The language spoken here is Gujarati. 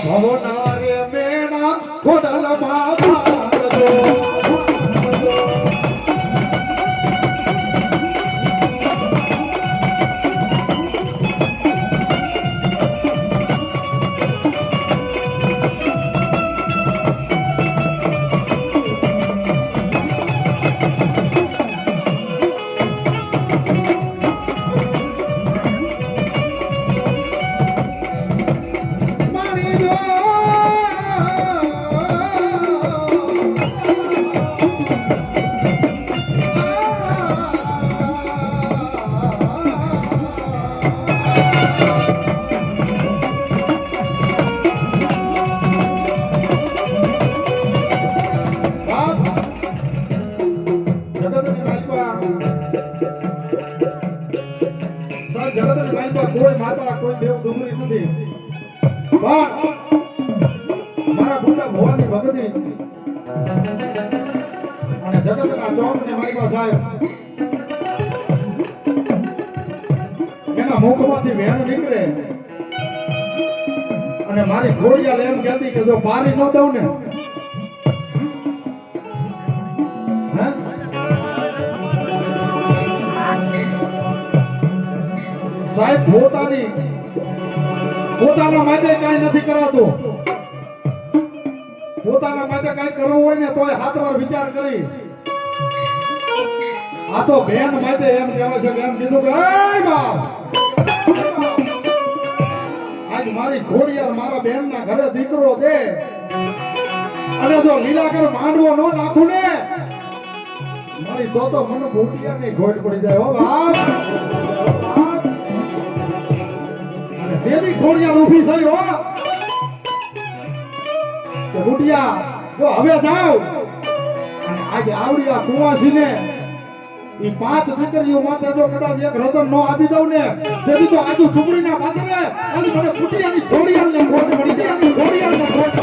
ભવનારે મેણા ખોડલમાં ભારજો કોઈ માતા કોઈ દેવ ડુંગરી નથી મારા ભૂતા ભવાની ભક્તિ અને જગતના ચોકને મારી પાસે આવ્યો એના મુખમાંથી વેણ નીકળે અને મારી ઘોડિયા એમ કહેતી કે જો પારી ન દઉં ને સાહેબ પોતાના માટે કઈ નથી કરાતું પોતાના માટે કઈ કરવું હોય ને તોય હાથ વાર વિચાર કરી આ તો બેન માટે એમ કહેવાય છે કે એમ કીધું કે બાપ આજ મારી ઘોડિયાર મારા બેન ના ઘરે દીકરો દે અને જો લીલાકર માંડવો ન નાખું ને મારી તો મને ઘોડિયાર ની ઘોડ પડી જાય હો બાપ તેની ઘોડિયાર ઊભી થઈ હો કે ઘોડિયા જો હવે જાવ અને આજે આવડી આ કુવાસીને ઈ 5 દીકરીઓ માથે જો કદાચ એક રતન નો આપી દઉં ને તેથી તો આજુ ચૂપડીના પાદરે આજે મને ઘોડિયાની ઘોડિયાને ઘોડ મળી જાય ઘોડિયાને ઘોડ